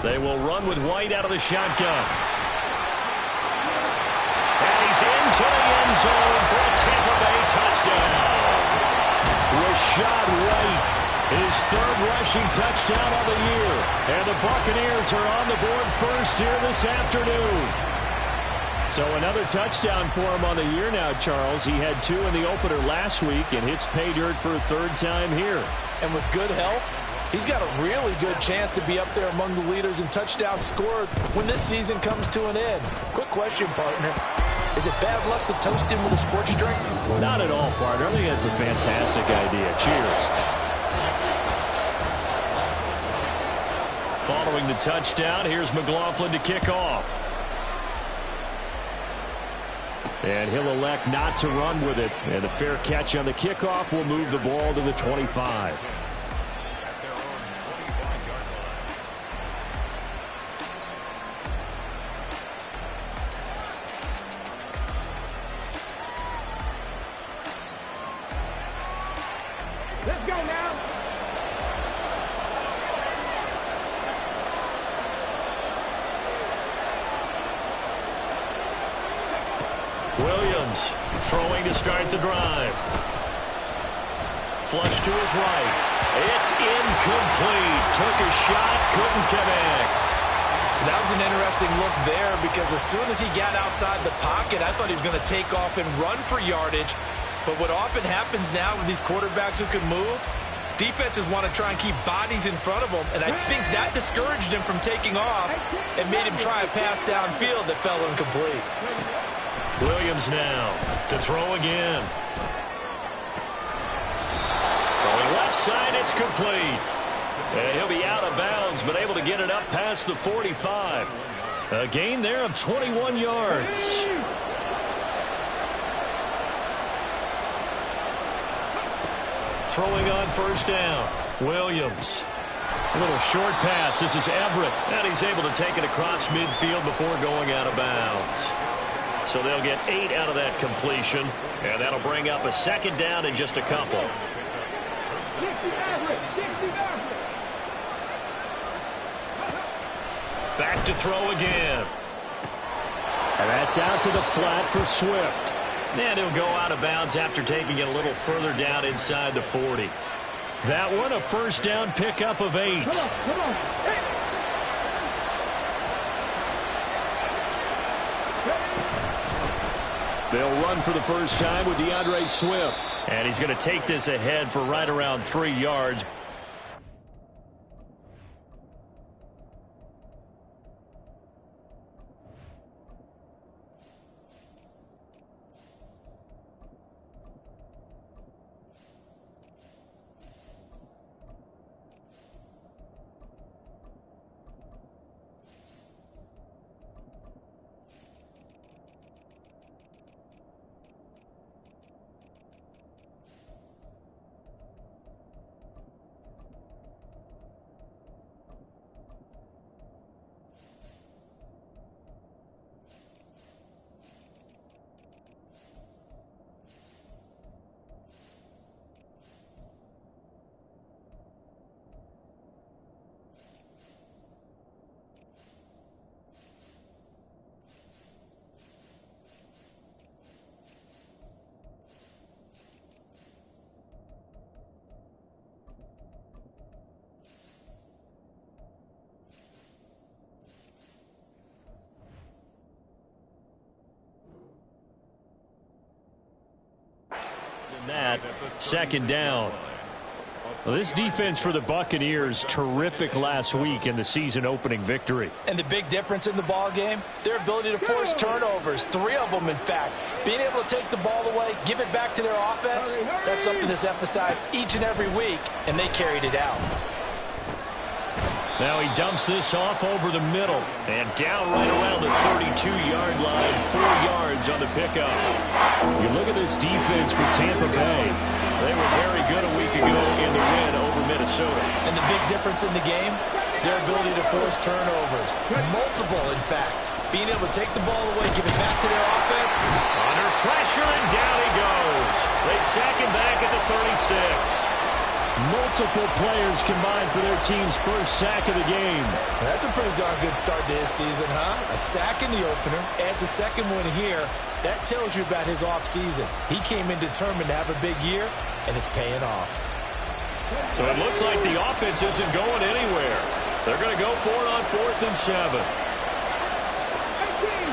They will run with White out of the shotgun. And he's into the end zone for a Tampa Bay touchdown. Rashad White, his third rushing touchdown of the year. And the Buccaneers are on the board first here this afternoon. So another touchdown for him on the year now, Charles. He had 2 in the opener last week and hits pay dirt for a third time here. And with good health, he's got a really good chance to be up there among the leaders in touchdowns scored when this season comes to an end. Quick question, partner. Is it bad luck to toast him with a sports drink? Not at all, partner. I think that's a fantastic idea. Cheers. Following the touchdown, here's McLaughlin to kick off. And he'll elect not to run with it. And a fair catch on the kickoff will move the ball to the 25. Let's go now. Williams throwing to start the drive. Flush to his right. It's incomplete. Took a shot, couldn't connect. That was an interesting look there because as soon as he got outside the pocket, I thought he was going to take off and run for yardage. But what often happens now with these quarterbacks who can move, defenses want to try and keep bodies in front of them, and I think that discouraged him from taking off and made him try a pass downfield that fell incomplete. Williams now to throw again. Throwing left side, it's complete. And he'll be out of bounds, but able to get it up past the 45. A gain there of 21 yards. Throwing on first down. Williams. A little short pass. This is Everett. And he's able to take it across midfield before going out of bounds. So they'll get 8 out of that completion. And that'll bring up a second down in just a couple. Back to throw again. And that's out to the flat for Swift. And he'll go out of bounds after taking it a little further down inside the 40. That one a first down pickup of 8. Come on. Hey. They'll run for the first time with DeAndre Swift. And he's going to take this ahead for right around 3 yards. That second down. Well, this defense for the Buccaneers, terrific last week in the season opening victory. And the big difference in the ball game, their ability to force turnovers, 3 of them in fact. Being able to take the ball away, give it back to their offense, that's something that's emphasized each and every week, and they carried it out. Now he dumps this off over the middle and down right around the 32-yard line, 4 yards on the pickup. You look at this defense for Tampa Bay. They were very good a week ago in the win over Minnesota. And the big difference in the game, their ability to force turnovers. Multiple, in fact. Being able to take the ball away, give it back to their offense. Under pressure, and down he goes. They sack him back at the 36. Multiple players combined for their team's first sack of the game. That's a pretty darn good start to his season, huh? A sack in the opener, adds a second one here. That tells you about his offseason. He came in determined to have a big year, and it's paying off. So it looks like the offense isn't going anywhere. They're going to go for it on 4th and 7. 18,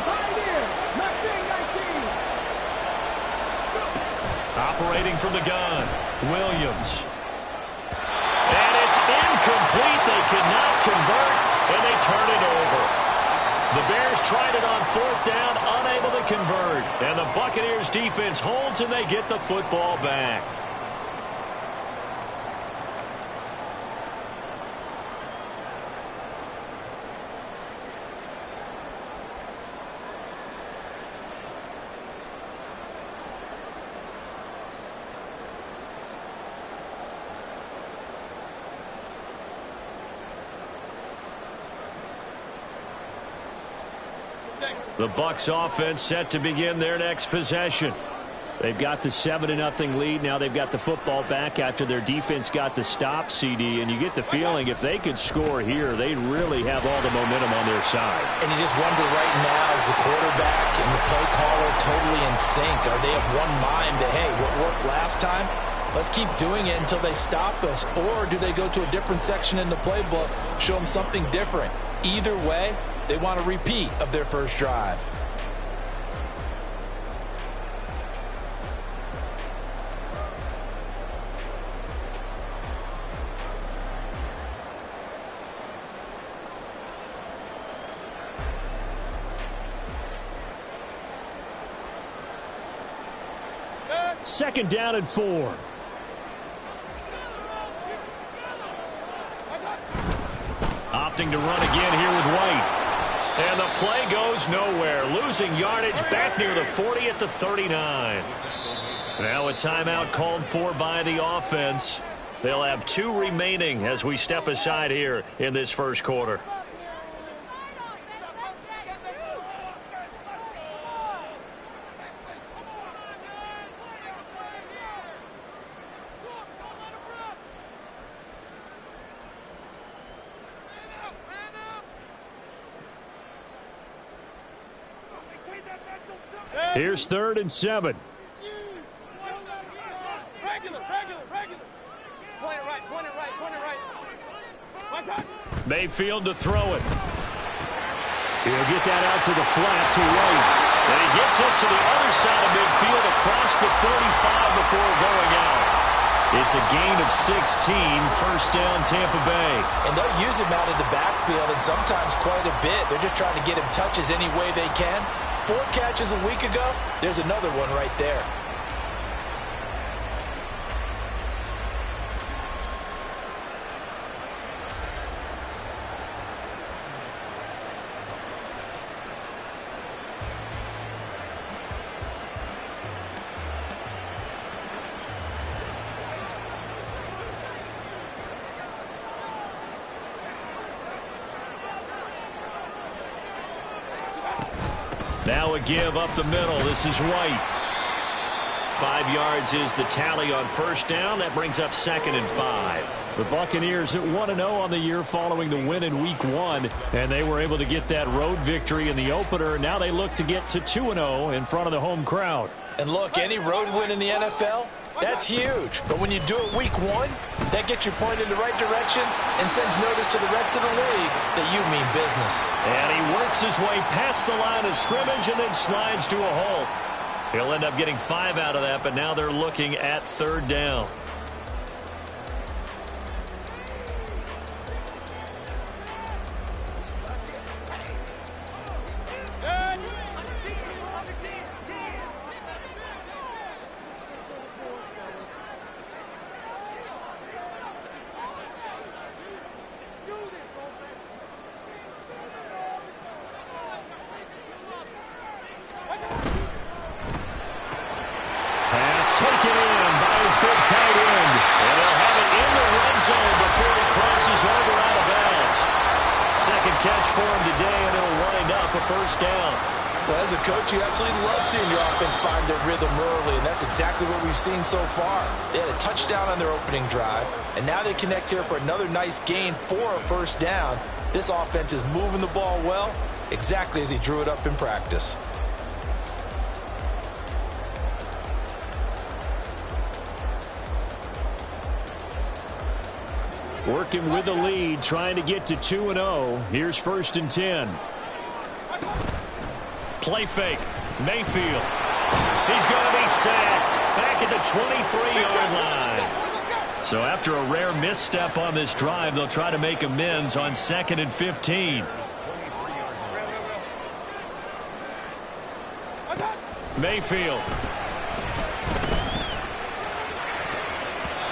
pioneer, 19. Operating from the gun, Williams. And it's incomplete. They cannot convert, and they turn it over. The Bears tried it on 4th down, unable to convert. And the Buccaneers defense holds, and they get the football back. The Bucs offense set to begin their next possession. They've got the 7-0 lead. Now they've got the football back after their defense got the stop, CD. And you get the feeling if they could score here, they'd really have all the momentum on their side. And you just wonder right now, is the quarterback and the play caller totally in sync? Are they of one mind that, hey, what worked last time, let's keep doing it until they stop us? Or do they go to a different section in the playbook, show them something different? Either way, they want a repeat of their first drive. Second down and 4. Opting to run again here with White. And the play goes nowhere. Losing yardage back near the 40 at the 39. Now a timeout called for by the offense. They'll have 2 remaining as we step aside here in this first quarter. Here's 3rd and 7. Regular. Point it right. Mayfield to throw it. He'll get that out to the flat to White. And he gets us to the other side of midfield across the 45 before going out. It's a gain of 16, first down Tampa Bay. And they'll use him out of the backfield, and sometimes quite a bit. They're just trying to get him touches any way they can. 4 catches a week ago, there's another one right there. Now a give up the middle. This is White. 5 yards is the tally on first down. That brings up 2nd and 5. The Buccaneers at 1-0 on the year following the win in Week 1. And they were able to get that road victory in the opener. Now they look to get to 2-0 in front of the home crowd. And look, any road win in the NFL, that's huge. But when you do it Week 1, that gets you pointed in the right direction and sends notice to the rest of the league that you mean business. And he works his way past the line of scrimmage and then slides to a halt. He'll end up getting 5 out of that, but now they're looking at 3rd down. Taken in by his big tight end. And he'll have it in the red zone before he crosses over out of bounds. Second catch for him today, and it'll wind up a first down. Well, as a coach, you absolutely love seeing your offense find their rhythm early, and that's exactly what we've seen so far. They had a touchdown on their opening drive, and now they connect here for another nice gain for a first down. This offense is moving the ball well, exactly as he drew it up in practice. Working with the lead, trying to get to 2-0. Here's 1st and 10. Play fake. Mayfield. He's going to be sacked. Back at the 23-yard line. So after a rare misstep on this drive, they'll try to make amends on 2nd and 15. Mayfield.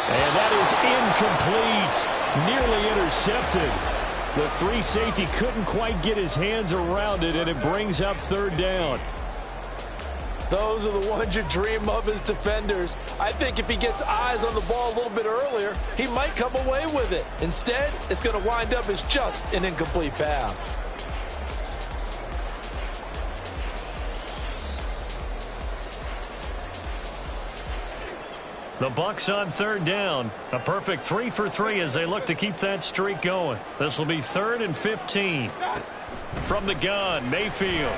And that is incomplete. Nearly intercepted. The free safety couldn't quite get his hands around it, and it brings up 3rd down. Those are the ones you dream of as defenders. I think if he gets eyes on the ball a little bit earlier, he might come away with it. Instead, it's going to wind up as just an incomplete pass. The Bucs on 3rd down. A perfect 3 for 3 as they look to keep that streak going. This will be 3rd and 15. From the gun, Mayfield.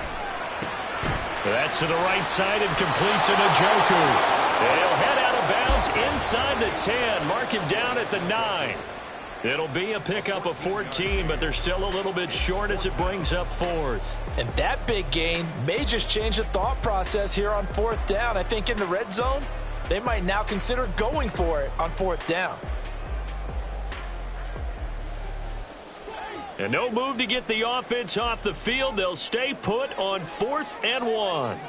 That's to the right side and complete to Njoku. They'll head out of bounds inside the 10. Mark him down at the 9. It'll be a pickup of 14, but they're still a little bit short as it brings up 4th. And that big gain may just change the thought process here on 4th down. I think in the red zone, they might now consider going for it on 4th down. And no move to get the offense off the field. They'll stay put on 4th and 1.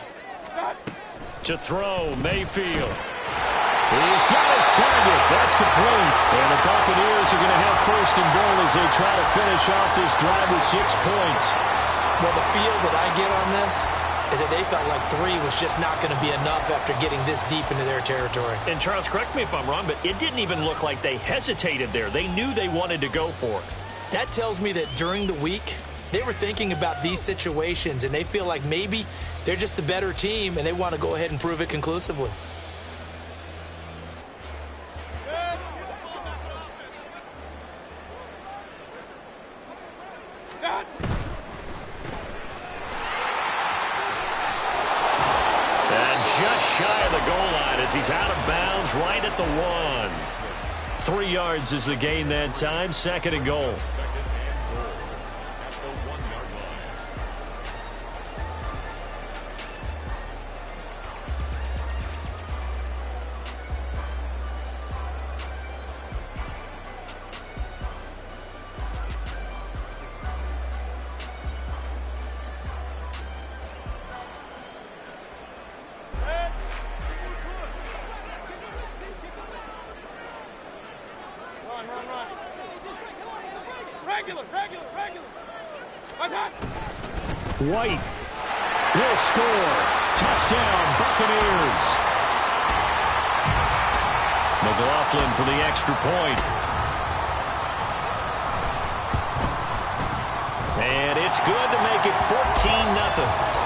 To throw, Mayfield. He's got his target. That's complete. And the Buccaneers are going to have 1st and goal as they try to finish off this drive with 6 points. Well, the feel that I get on this is that they felt like 3 was just not going to be enough after getting this deep into their territory. And Charles, correct me if I'm wrong, but it didn't even look like they hesitated there. They knew they wanted to go for it. That tells me that during the week, they were thinking about these situations, and they feel like maybe they're just the better team, and they want to go ahead and prove it conclusively. Just shy of the goal line as he's out of bounds right at the 1. 3 yards is the gain that time. 2nd and goal. White will score. Touchdown, Buccaneers. McLaughlin for the extra point. And it's good to make it 14-0.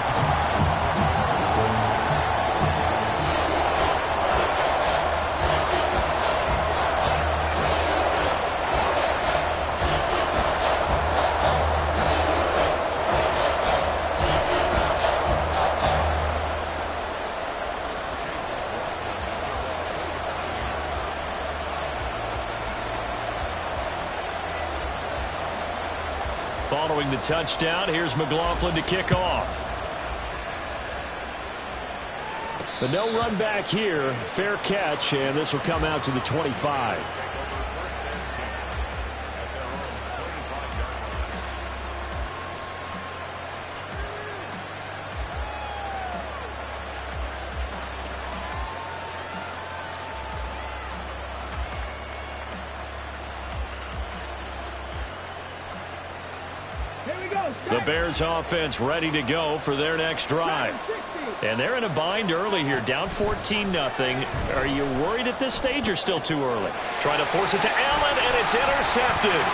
Following the touchdown, here's McLaughlin to kick off. But no run back here. Fair catch, and this will come out to the 25. The Bears offense ready to go for their next drive. And they're in a bind early here, down 14-0. Are you worried at this stage or still too early? Trying to force it to Allen, and it's intercepted.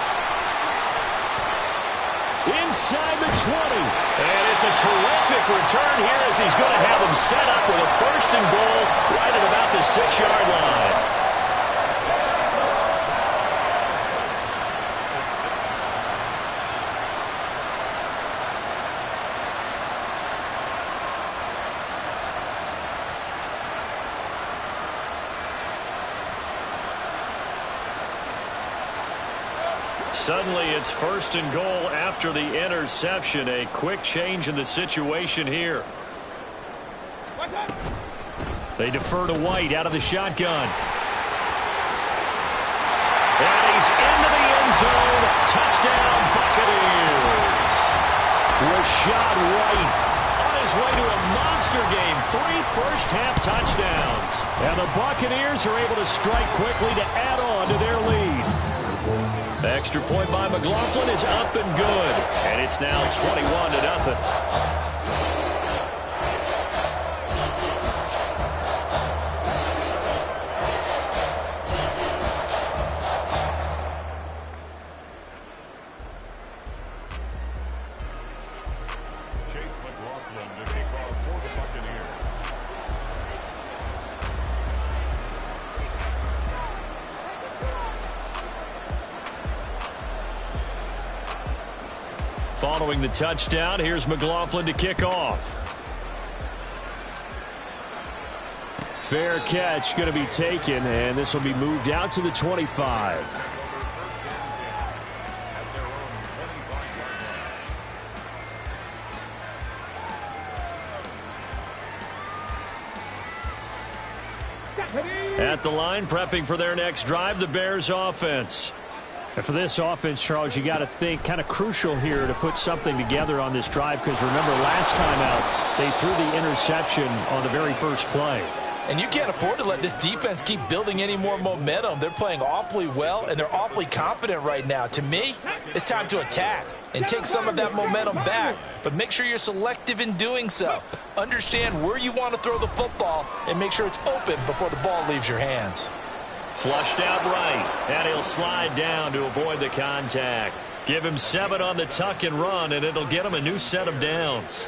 inside the 20. And it's a terrific return here as he's going to have them set up with a first and goal right at about the 6-yard line. Suddenly, it's first and goal after the interception. A quick change in the situation here. They defer to White out of the shotgun. And he's into the end zone. Touchdown, Buccaneers. Rashad White on his way to a monster game. 3 first-half touchdowns. And the Buccaneers are able to strike quickly to add on to their lead. Extra point by McLaughlin is up and good. And it's now 21-0. Following the touchdown, here's McLaughlin to kick off. Fair catch going to be taken, and this will be moved out to the 25. At the line, prepping for their next drive, the Bears offense. And for this offense, Charles, you got to think kind of crucial here to put something together on this drive, because remember last time out they threw the interception on the very first play. And you can't afford to let this defense keep building any more momentum. They're playing awfully well, and they're awfully confident right now. To me, it's time to attack and take some of that momentum back, but make sure you're selective in doing so. Understand where you want to throw the football and make sure it's open before the ball leaves your hands. Flushed out right, and he'll slide down to avoid the contact. Give him 7 on the tuck and run, and it'll get him a new set of downs.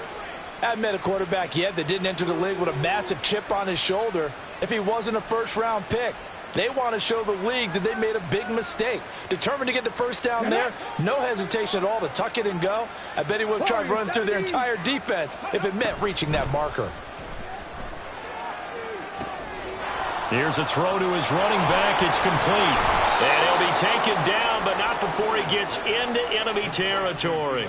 I haven't met a quarterback yet that didn't enter the league with a massive chip on his shoulder if he wasn't a first-round pick. They want to show the league that they made a big mistake. Determined to get the first down there, no hesitation at all to tuck it and go. I bet he would have tried running through their entire defense if it meant reaching that marker. Here's a throw to his running back. It's complete. And he'll be taken down, but not before he gets into enemy territory.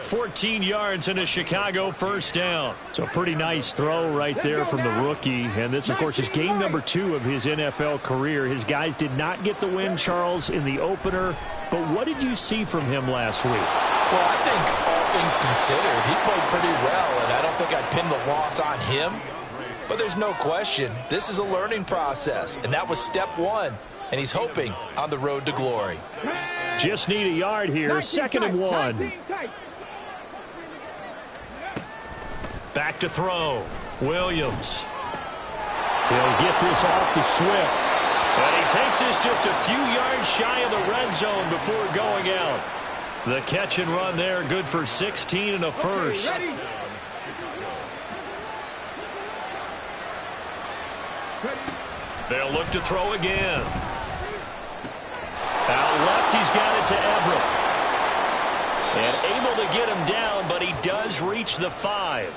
14 yards and a Chicago first down. So a pretty nice throw right there from the rookie. And this, of course, is game number 2 of his NFL career. His guys did not get the win, Charles, in the opener. But what did you see from him last week? Well, I think all things considered, he played pretty well, and I don't think I'd pin the loss on him. But there's no question, this is a learning process, and that was step 1, and he's hoping on the road to glory. Just need a yard here, 2nd and 1. Back to throw, Williams. He'll get this off to Swift. And he takes this just a few yards shy of the red zone before going out. The catch and run there, good for 16 and a first. They'll look to throw again. Out left, he's got it to Everett. And able to get him down, but he does reach the 5.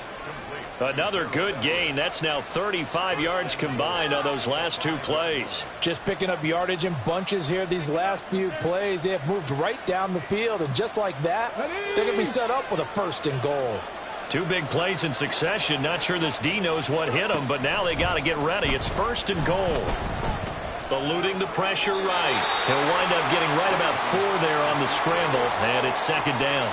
Another good gain. That's now 35 yards combined on those last 2 plays. Just picking up yardage in bunches here these last few plays. They have moved right down the field, and just like that, they're going to be set up with a first and goal. 2 big plays in succession. Not sure this D knows what hit him, but now they got to get ready. It's 1st and goal. Eluding the pressure right. He'll wind up getting right about 4 there on the scramble, and it's 2nd down.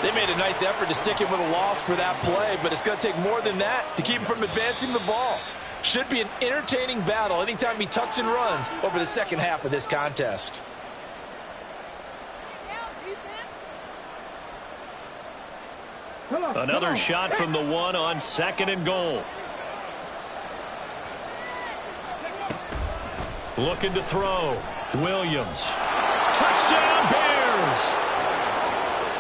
They made a nice effort to stick him with a loss for that play, but it's going to take more than that to keep him from advancing the ball. Should be an entertaining battle anytime he tucks and runs over the second half of this contest. Another shot from the 1 on 2nd and goal. Looking to throw. Williams. Touchdown, Bears!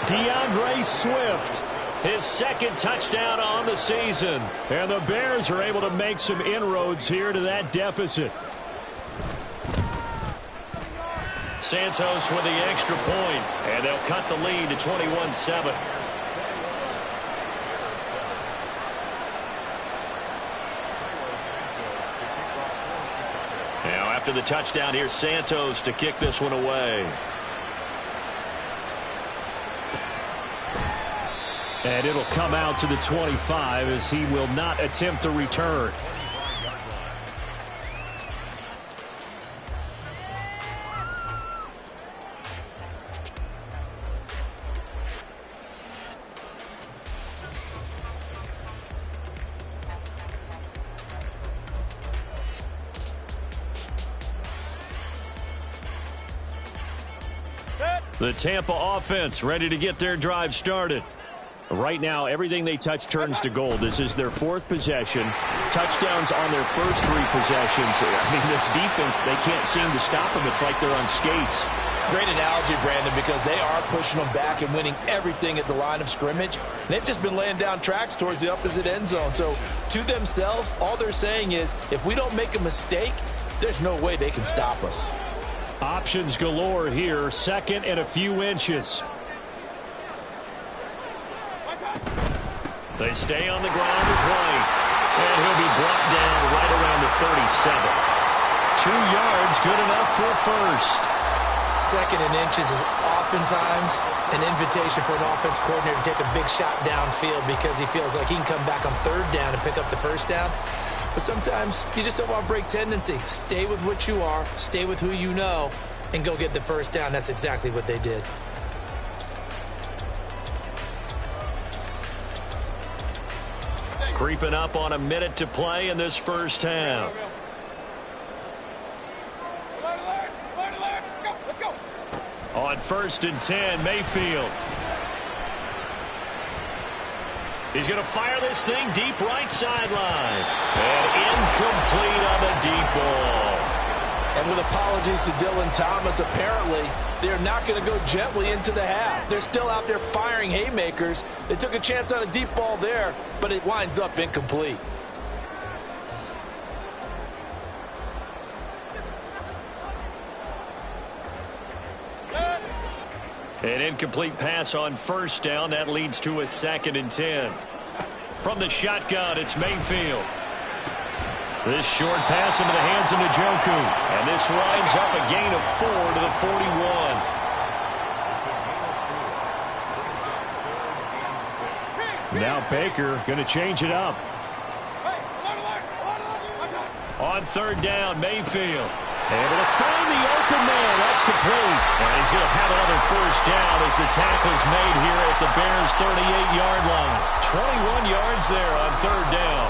DeAndre Swift, his second touchdown on the season. And the Bears are able to make some inroads here to that deficit. Santos with the extra point, and they'll cut the lead to 21-7. Now after the touchdown, here's Santos to kick this one away. And it'll come out to the 25 as he will not attempt to return. The Tampa offense ready to get their drive started. Right now, everything they touch turns to gold. This is their fourth possession. Touchdowns on their first three possessions. I mean, this defense, they can't seem to stop them. It's like they're on skates. Great analogy, Brandon, because they are pushing them back and winning everything at the line of scrimmage. They've just been laying down tracks towards the opposite end zone. So, to themselves, all they're saying is, if we don't make a mistake, there's no way they can stop us. Options galore here. Second and a few inches. They stay on the ground with White. And he'll be brought down right around the 37. 2 yards, good enough for a first. Second and inches is oftentimes an invitation for an offense coordinator to take a big shot downfield because he feels like he can come back on third down and pick up the first down. But sometimes you just don't want to break tendency. Stay with what you are, stay with who you know, and go get the first down. That's exactly what they did. Creeping up on a minute to play in this first half. On 1st and 10, Mayfield. He's going to fire this thing deep right sideline. And incomplete on the deep ball. And with apologies to Dylan Thomas, apparently they're not going to go gently into the half. They're still out there firing haymakers. They took a chance on a deep ball there, but it winds up incomplete. An incomplete pass on first down. That leads to a 2nd and 10. From the shotgun, it's Mayfield. This short pass into the hands of Njoku. And this winds up a gain of 4 to the 41. Now Baker going to change it up. On 3rd down, Mayfield. Able to find the open man. That's complete. And he's going to have another first down as the tackle's made here at the Bears' 38-yard line. 21 yards there on 3rd down.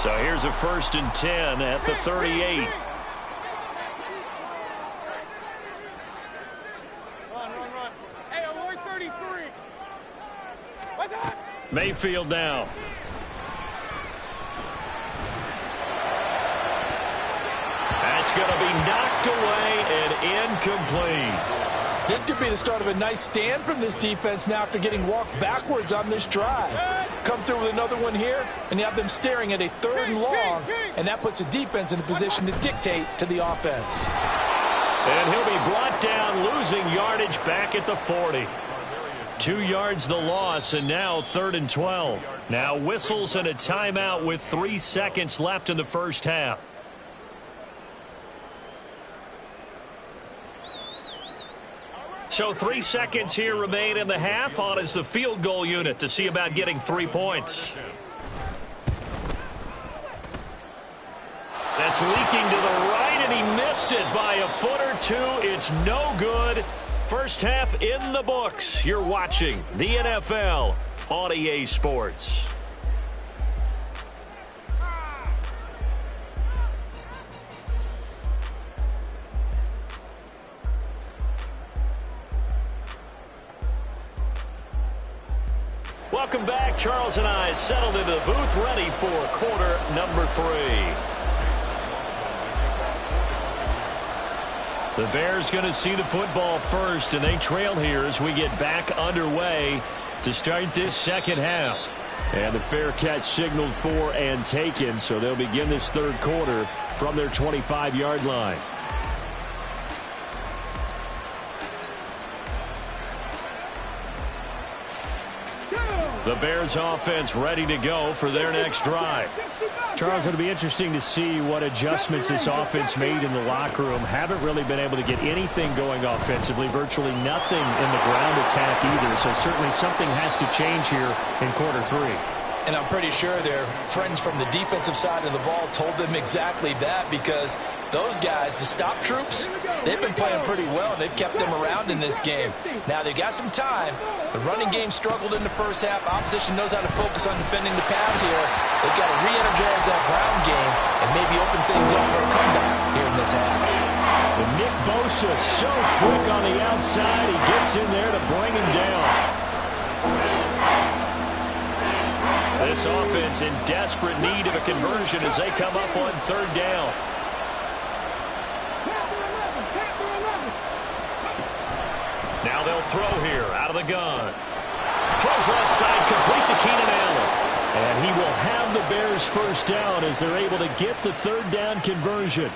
So here's a 1st and 10 at the 38. Run. Hey, avoid 33. What's that? Mayfield now. That's going to be knocked away and incomplete. This could be the start of a nice stand from this defense now after getting walked backwards on this drive. Come through with another one here, and you have them staring at a 3rd and long, and that puts the defense in a position to dictate to the offense. And he'll be brought down, losing yardage back at the 40. 2 yards the loss, and now 3rd and 12. Now whistles and a timeout with 3 seconds left in the first half. So 3 seconds here remain in the half. On is the field goal unit to see about getting 3 points. That's leaking to the right, and he missed it by a foot or two. It's no good. First half in the books. You're watching the NFL on EA Sports. Welcome back. Charles and I settled into the booth, ready for quarter number 3. The Bears going to see the football first, and they trail here as we get back underway to start this second half. And the fair catch signaled for and taken, so they'll begin this third quarter from their 25-yard line. The Bears offense ready to go for their next drive. Charles, it'll be interesting to see what adjustments this offense made in the locker room. Haven't really been able to get anything going offensively, virtually nothing in the ground attack either. So certainly something has to change here in quarter three. And I'm pretty sure their friends from the defensive side of the ball told them exactly that, because those guys, the stop troops, they've been playing pretty well, and they've kept them around in this game. Now, they've got some time. The running game struggled in the first half. Opposition knows how to focus on defending the pass here. They've got to re-energize that ground game and maybe open things up for a comeback here in this half. And Nick Bosa so quick on the outside. He gets in there to bring him down. This offense in desperate need of a conversion as they come up on third down. Now they'll throw here out of the gun. Throws left side, complete to Keenan Allen. And he will have the Bears first down as they're able to get the third down conversion.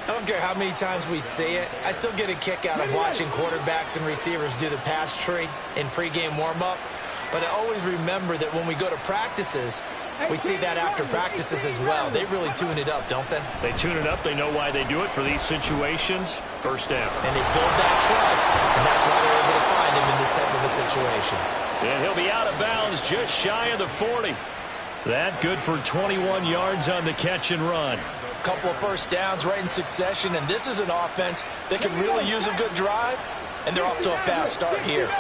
I don't care how many times we see it. I still get a kick out of watching quarterbacks and receivers do the pass tree in pregame warm-up. But I always remember that when we go to practices, we see that after practices as well. They really tune it up, don't they? They tune it up. They know why they do it for these situations. First down. And they build that trust, and that's why they're able to find him in this type of a situation. And he'll be out of bounds just shy of the 40. That good for 21 yards on the catch and run. Couple of first downs right in succession, and this is an offense that can really use a good drive, and they're off to a fast start here.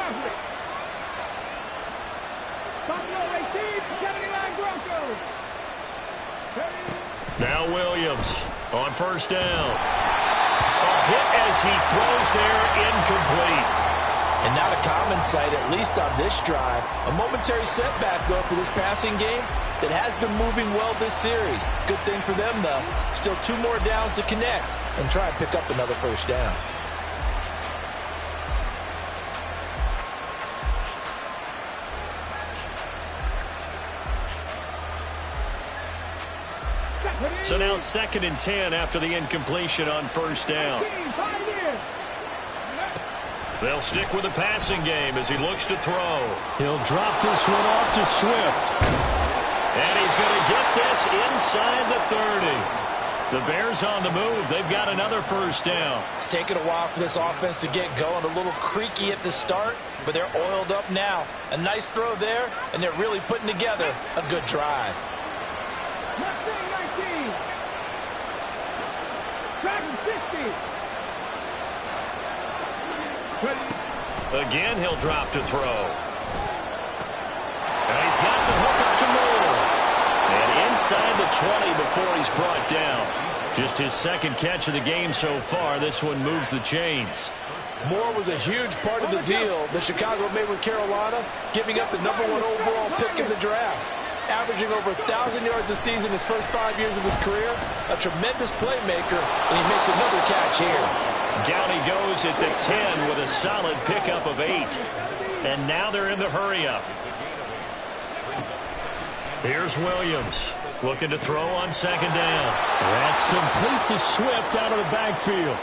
Now Williams on first down. A hit as he throws there, incomplete. And not a common sight, at least on this drive. A momentary setback, though, for this passing game that has been moving well this series. Good thing for them, though. Still 2 more downs to connect and try and pick up another first down. So now 2nd and 10 after the incompletion on first down. They'll stick with the passing game as he looks to throw. He'll drop this one off to Swift. And he's going to get this inside the 30. The Bears on the move. They've got another first down. It's taken a while for this offense to get going. A little creaky at the start, but they're oiled up now. A nice throw there, and they're really putting together a good drive. Again, he'll drop to throw. And he's got the hook up to Moore. And inside the 20 before he's brought down. Just his 2nd catch of the game so far. This one moves the chains. Moore was a huge part of the deal that Chicago made with Carolina, giving up the #1 overall pick in the draft. Averaging over 1,000 yards a season his first 5 years of his career. A tremendous playmaker, and he makes another catch here. Down he goes at the 10 with a solid pickup of 8. And now they're in the hurry-up. Here's Williams looking to throw on 2nd down. That's complete to Swift out of the backfield.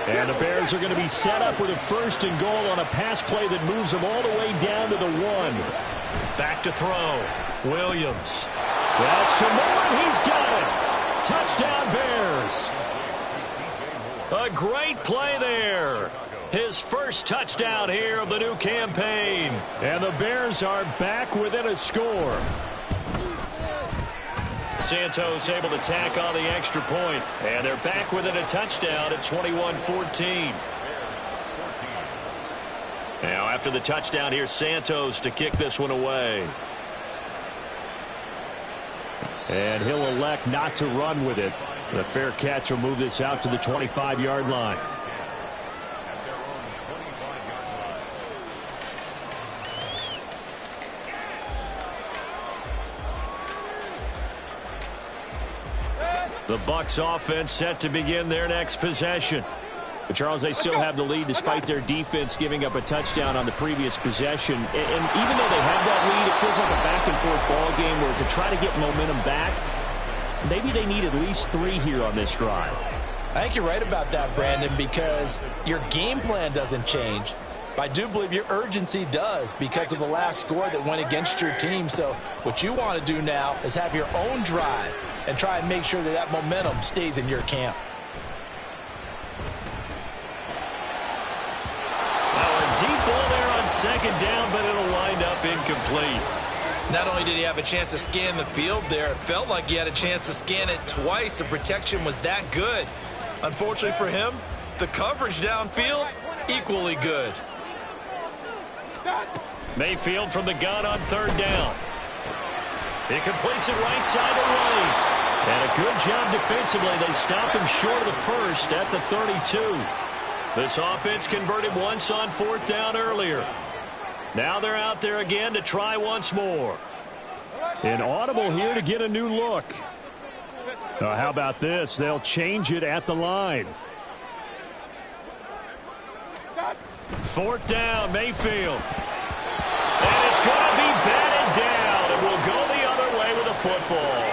And the Bears are going to be set up with a 1st and goal on a pass play that moves them all the way down to the 1. Back to throw. Williams. That's to Moore, and he's got it. Touchdown, Bears. A great play there. His first touchdown here of the new campaign. And the Bears are back within a score. Santos able to tack on the extra point. And they're back within a touchdown at 21-14. Now after the touchdown, here's Santos to kick this one away. And he'll elect not to run with it. The fair catch will move this out to the 25-yard line. The Bucs offense set to begin their next possession. But, Charles, they still have the lead despite their defense giving up a touchdown on the previous possession. And even though they have that lead, it feels like a back-and-forth ball game where to try to get momentum back, maybe they need at least 3 here on this drive. I think you're right about that, Brandon, because your game plan doesn't change. I do believe your urgency does because of the last score that went against your team. So what you want to do now is have your own drive and try and make sure that that momentum stays in your camp. Deep ball there on second down, but it'll wind up incomplete. Not only did he have a chance to scan the field there, it felt like he had a chance to scan it twice. The protection was that good. Unfortunately for him, the coverage downfield, equally good. Mayfield from the gun on third down. He completes it right side of the lane. And a good job defensively. They stopped him short of the first at the 32. This offense converted once on fourth down earlier. Now they're out there again to try once more. An audible here to get a new look. How about this? They'll change it at the line. Fourth down, Mayfield. And it's going to be batted down. It will go the other way with a football.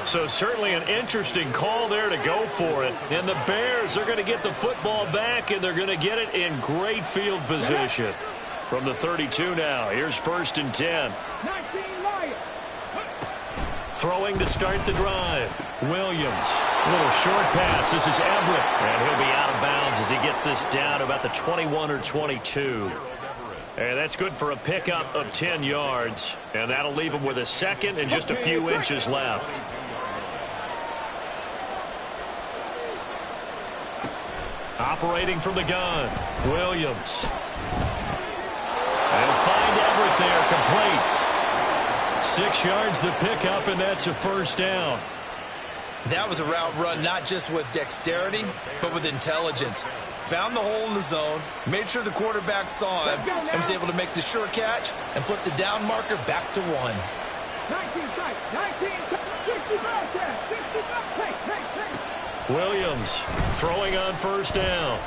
So certainly an interesting call there to go for it. And the Bears are going to get the football back, and they're going to get it in great field position. From the 32 now, here's 1st and 10. Throwing to start the drive. Williams, a little short pass. This is Everett. And he'll be out of bounds as he gets this down about the 21 or 22. And that's good for a pickup of 10 yards. And that'll leave him with a second and just a few inches left. Operating from the gun, Williams. And find Everett there, complete. 6 yards the pickup, and that's a first down. That was a route run not just with dexterity, but with intelligence. Found the hole in the zone, made sure the quarterback saw him, and was able to make the sure catch and flip the down marker back to 1. Williams throwing on first down.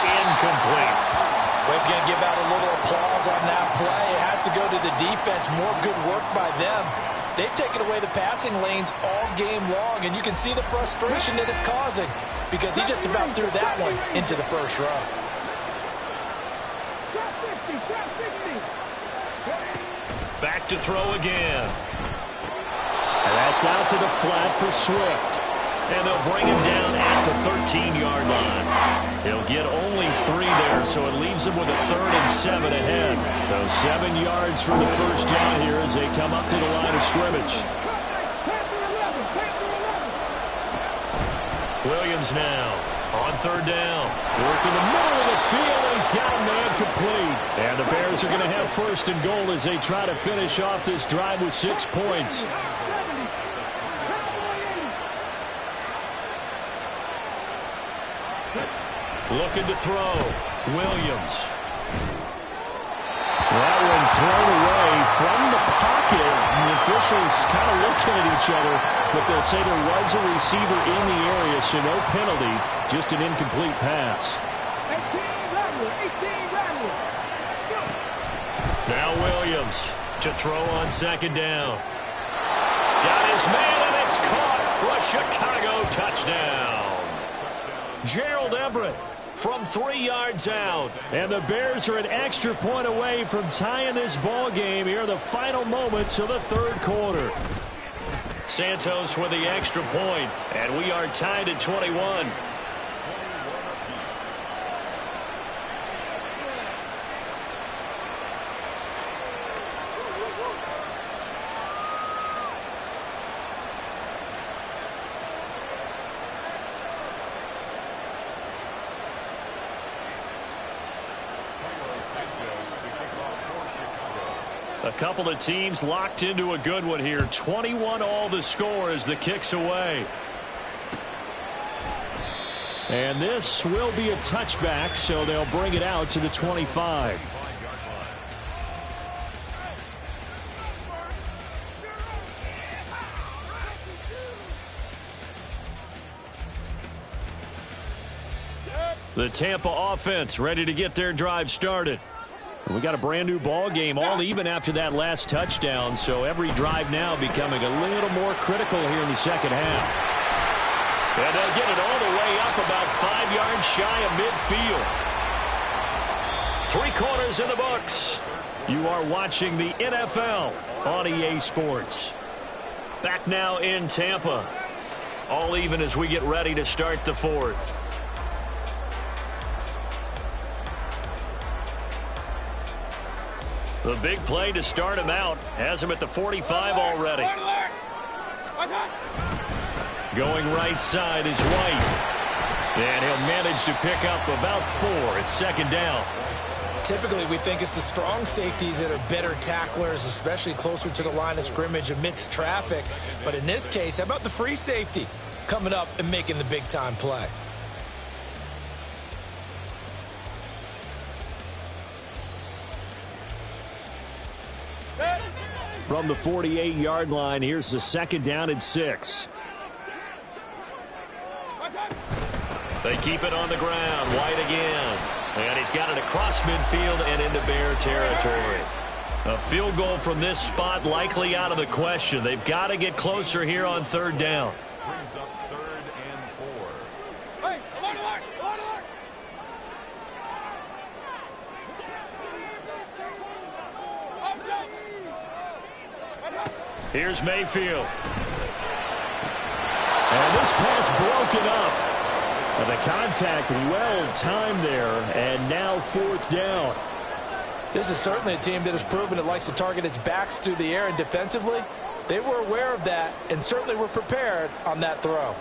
Incomplete. We're going to give out a little applause on that play. It has to go to the defense. More good work by them. They've taken away the passing lanes all game long, and you can see the frustration that it's causing because he just about threw that one into the first row. Back to throw again. And that's out to the flat for Swift. And they'll bring him down at the 13-yard line. He'll get only 3 there, so it leaves him with a 3rd and 7 ahead. So 7 yards from the first down here as they come up to the line of scrimmage. Williams now on third down. Working the middle of the field, and he's got a man complete. And the Bears are going to have 1st and goal as they try to finish off this drive with 6 points. Looking to throw. Williams. That one thrown away from the pocket. The officials kind of looking at each other, but they'll say there was a receiver in the area, so no penalty, just an incomplete pass. Now Williams to throw on second down. Got his man, and it's caught for a Chicago touchdown. Gerald Everett from 3 yards out. And the Bears are an extra point away from tying this ball game here in the final moments of the third quarter. Santos with the extra point, and we are tied at 21. A couple of teams locked into a good one here. 21 all the score as the kick's away. And this will be a touchback, so they'll bring it out to the 25. The Tampa offense ready to get their drive started. And we got a brand new ball game, all even after that last touchdown, so every drive now becoming a little more critical here in the second half. And they'll get it all the way up about 5 yards shy of midfield. 3 quarters in the books. You are watching the NFL on EA Sports. Back now in Tampa. All even as we get ready to start the fourth. The big play to start him out. Has him at the 45 already. Going right side is White. And he'll manage to pick up about 4 at second down. Typically, we think it's the strong safeties that are better tacklers, especially closer to the line of scrimmage amidst traffic. But in this case, how about the free safety coming up and making the big-time play? From the 48-yard line, here's the second down and 6. They keep it on the ground. White again. And he's got it across midfield and into Bear territory. A field goal from this spot likely out of the question. They've got to get closer here on third down. Brings up 3rd and 4. Hey, alert! Here's Mayfield. And this pass broken up. And the contact well timed there, and now 4th down. This is certainly a team that has proven it likes to target its backs through the air, and defensively, they were aware of that and certainly were prepared on that throw.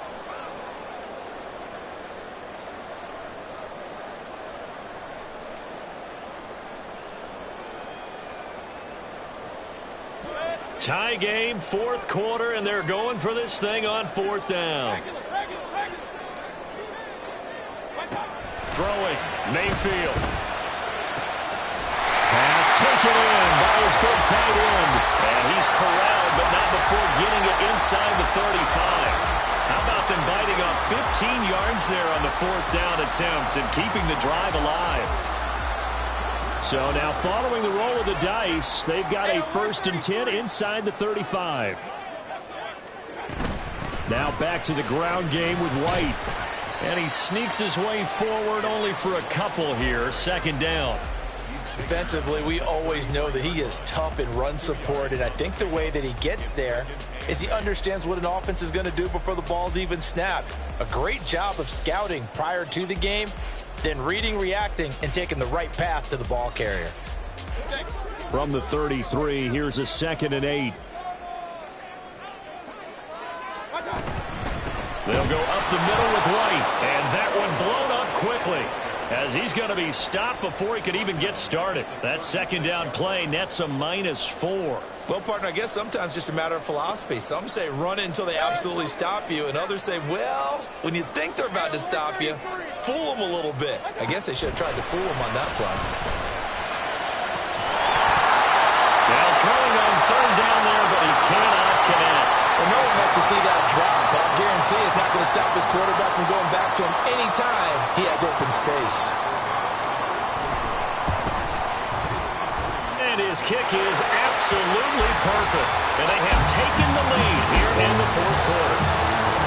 Tie game, 4th quarter, and they're going for this thing on 4th down. Throwing, Mayfield. Pass taken in by his big tight end. And he's corralled, but not before getting it inside the 35. How about them biting off 15 yards there on the 4th down attempt and keeping the drive alive? So now following the roll of the dice, they've got a 1st and 10 inside the 35. Now back to the ground game with White. And he sneaks his way forward only for a couple here. 2nd down. Defensively, we always know that he is tough in run support, and I think the way that he gets there is he understands what an offense is going to do before the ball's even snapped. A great job of scouting prior to the game, then reading, reacting, and taking the right path to the ball carrier. From the 33, here's a 2nd and 8. They'll go up the middle with White, and that one blown up quickly as he's going to be stopped before he could even get started. That 2nd down play nets a -4. Well, partner, I guess sometimes it's just a matter of philosophy. Some say run it until they absolutely stop you, and others say, well, when you think they're about to stop you, fool them a little bit. I guess they should have tried to fool them on that play. Now throwing on 3rd down there, but he cannot connect. Well, no one wants to see that drop. I'll guarantee it's not going to stop his quarterback from going back to him anytime he has open space. And his kick is absolutely perfect. And they have taken the lead here in the 4th quarter.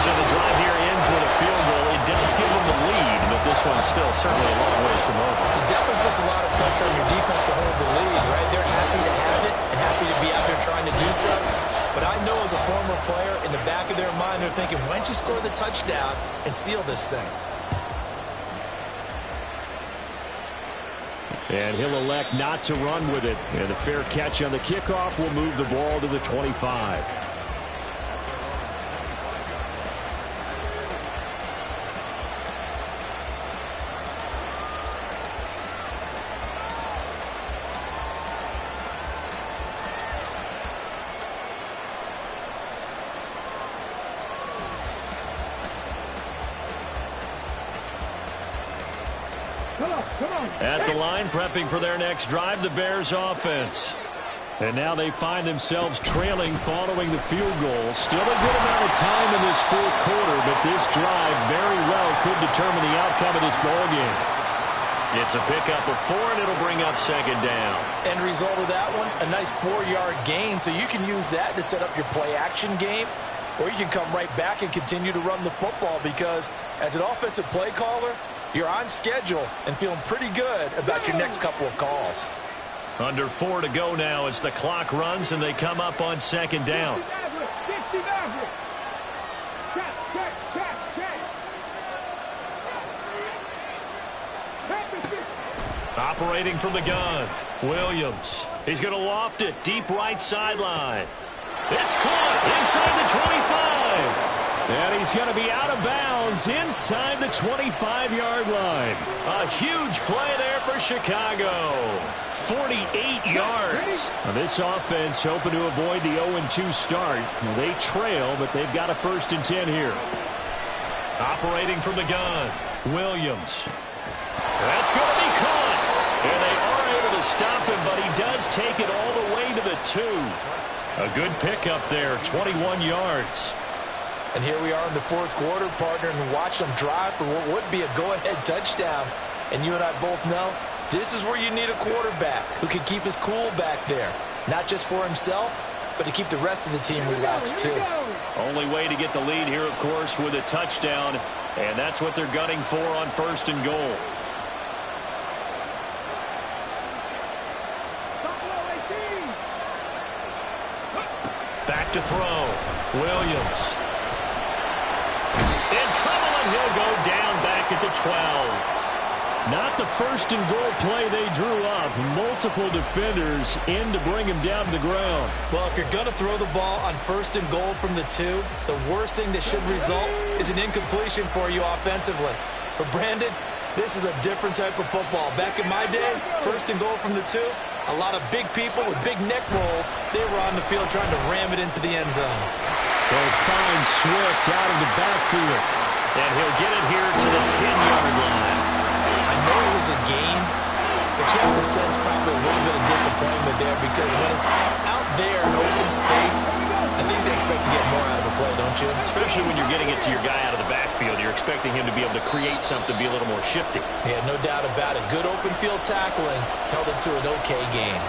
So the drive here ends with a field goal. It does give them the lead, but this one's still certainly a long ways from over. It definitely puts a lot of pressure on your defense to hold the lead, right? They're happy to have it and happy to be out there trying to do so. But I know as a former player, in the back of their mind, they're thinking, why don't you score the touchdown and seal this thing? And he'll elect not to run with it. And a fair catch on the kickoff will move the ball to the 25. At the line, prepping for their next drive, the Bears offense. And now they find themselves trailing following the field goal. Still a good amount of time in this fourth quarter, but this drive very well could determine the outcome of this ball game. It's a pickup of 4, and it'll bring up second down. End result of that one, a nice 4-yard gain, so you can use that to set up your play-action game, or you can come right back and continue to run the football because as an offensive play caller, you're on schedule and feeling pretty good about your next couple of calls. Under 4 to go now as the clock runs and they come up on second down. Operating from the gun, Williams. He's going to loft it deep right sideline. It's caught inside the 25. And he's going to be out of bounds inside the 25-yard line. A huge play there for Chicago. 48 yards. Now this offense hoping to avoid the 0-2 start. They trail, but they've got a 1st and 10 here. Operating from the gun, Williams. That's going to be caught. And they are able to stop him, but he does take it all the way to the 2. A good pickup there, 21 yards. And here we are in the fourth quarter, partner, and watch them drive for what would be a go-ahead touchdown. And you and I both know this is where you need a quarterback who can keep his cool back there. Not just for himself, but to keep the rest of the team relaxed too. Only way to get the lead here, of course, with a touchdown. And that's what they're gunning for on 1st and goal. Back to throw. Williams. In trouble, and he'll go down back at the 12. Not the 1st and goal play they drew up. Multiple defenders in to bring him down to the ground. Well, if you're going to throw the ball on 1st and goal from the 2, the worst thing that should result is an incompletion for you offensively. But Brandon, this is a different type of football. Back in my day, 1st and goal from the 2, a lot of big people with big neck rolls, they were on the field trying to ram it into the end zone. They'll find Swift out of the backfield. And he'll get it here to the 10-yard line. I know it was a game, but you have to sense probably a little bit of disappointment there because when it's out there in open space, I think they expect to get more out of the play, don't you? Especially when you're getting it to your guy out of the backfield. You're expecting him to be able to create something, be a little more shifty. Yeah, no doubt about it. Good open field tackling held it to an okay game.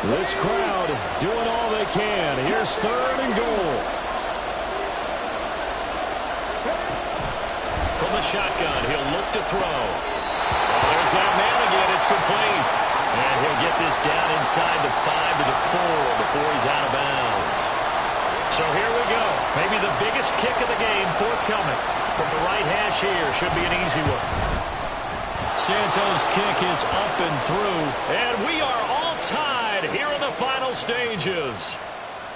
This crowd doing all they can. Here's 3rd and goal. From the shotgun, he'll look to throw. Oh, there's that man again. It's complete. And he'll get this down inside the 5 to the 4 before he's out of bounds. So here we go. Maybe the biggest kick of the game forthcoming. From the right hash here. Should be an easy one. Santos' kick is up and through. And we are all tied here in the final stages.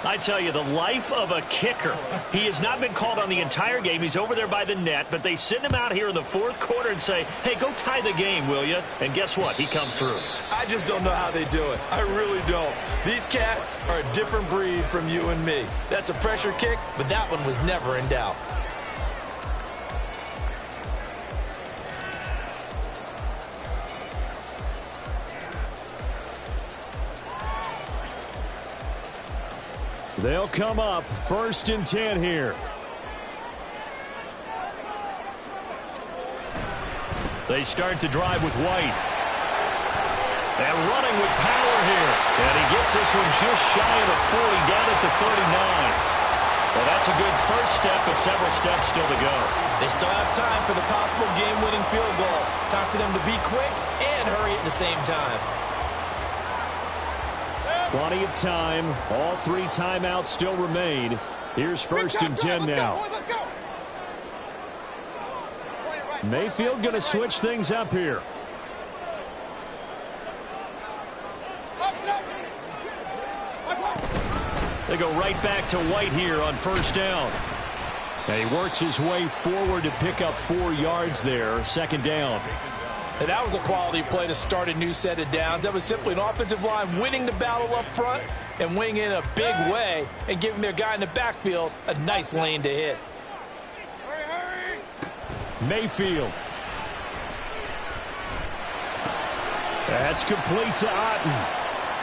I tell you, the life of a kicker. He has not been called on the entire game. He's over there by the net, but they send him out here in the fourth quarter and say, hey, go tie the game, will you? And guess what? He comes through. I just don't know how they do it. I really don't. These cats are a different breed from you and me. That's a pressure kick, but that one was never in doubt. They'll come up 1st and 10 here. They start to drive with White. And running with power here. And he gets this one just shy of the 40, down at the 39. Well, that's a good first step, but several steps still to go. They still have time for the possible game-winning field goal. Time for them to be quick and hurry at the same time. Plenty of time. All 3 timeouts still remain. Here's 1st and 10 now. Mayfield going to switch things up here. They go right back to White here on 1st down. And he works his way forward to pick up 4 yards there. 2nd down. And that was a quality play to start a new set of downs. That was simply an offensive line winning the battle up front and winning in a big way and giving their guy in the backfield a nice lane to hit. Mayfield. That's complete to Otten.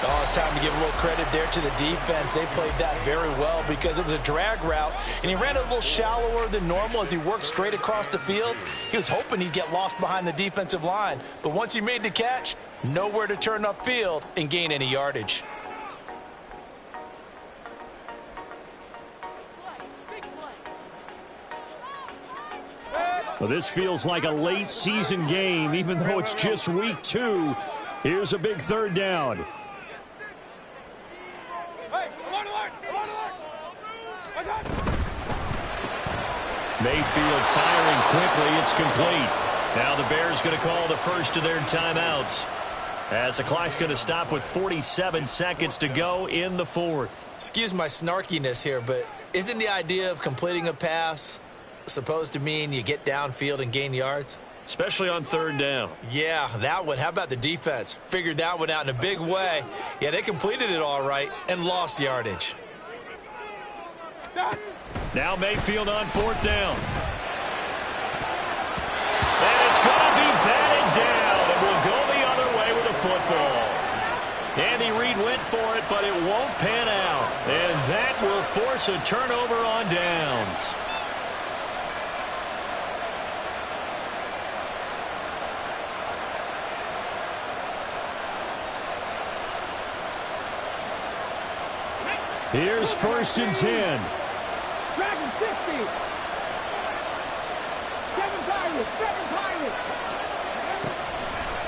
Oh, it's time to give a little credit there to the defense. They played that very well because it was a drag route, and he ran a little shallower than normal as he worked straight across the field. He was hoping he'd get lost behind the defensive line, but once he made the catch, nowhere to turn upfield and gain any yardage. Well, this feels like a late season game, even though it's just week 2. Here's a big 3rd down. Mayfield firing quickly. It's complete. Now the Bears going to call the first of their timeouts, as the clock's going to stop with 47 seconds to go in the 4th. Excuse my snarkiness here, but isn't the idea of completing a pass supposed to mean you get downfield and gain yards? Especially on 3rd down. Yeah, that one. How about the defense? Figured that one out in a big way. Yeah, they completed it all right and lost yardage. Now Mayfield on 4th down. And it's going to be batted down, and we'll go the other way with the football. Andy Reid went for it, but it won't pan out. And that will force a turnover on downs. Here's 1st and 10. Dragon 60. 7 Pirates.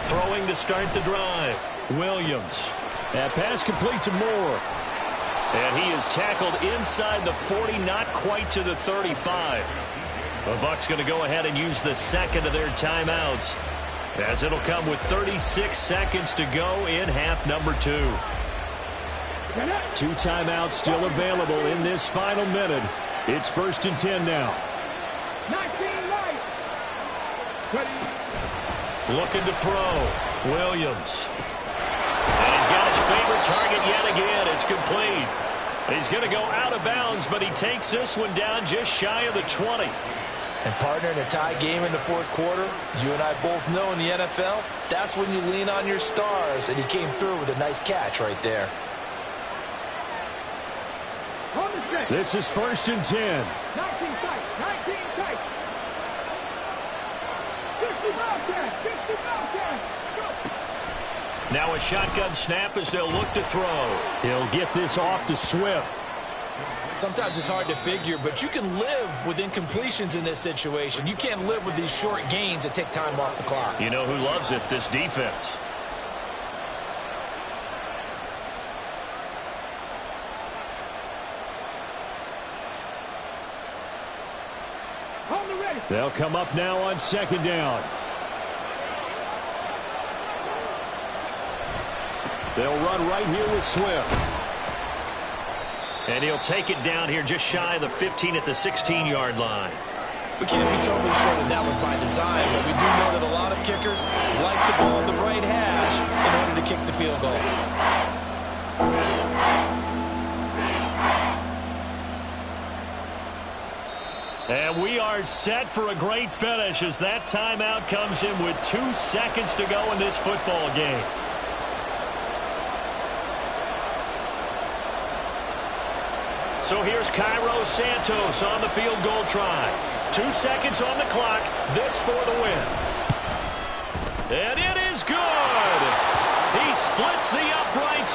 Throwing to start the drive. Williams. That pass complete to Moore. And he is tackled inside the 40, not quite to the 35. The Bucs going to go ahead and use the 2nd of their timeouts, as it'll come with 36 seconds to go in half number 2. 2 timeouts still available in this final minute. It's 1st and 10 now. 19 right. Looking to throw. Williams. And he's got his favorite target yet again. It's complete. He's going to go out of bounds, but he takes this one down just shy of the 20. And partner, in a tie game in the 4th quarter, you and I both know in the NFL, that's when you lean on your stars, and he came through with a nice catch right there. This is 1st and 10. 19 tight. 19 tight. 60 Bobcats. 60 Bobcats. Go. Now a shotgun snap as they'll look to throw. He'll get this off to Swift. Sometimes it's hard to figure, but you can live with incompletions in this situation. You can't live with these short gains that take time off the clock. You know who loves it? This defense. They'll come up now on 2nd down. They'll run right here with Swift. And he'll take it down here just shy of the 15 at the 16-yard line. We can't be totally sure that that was by design, but we do know that a lot of kickers like the ball at the right hash in order to kick the field goal. And we are set for a great finish as that timeout comes in with 2 seconds to go in this football game. So here's Cairo Santos on the field goal try. 2 seconds on the clock. This for the win. And it is good. He splits the uprights.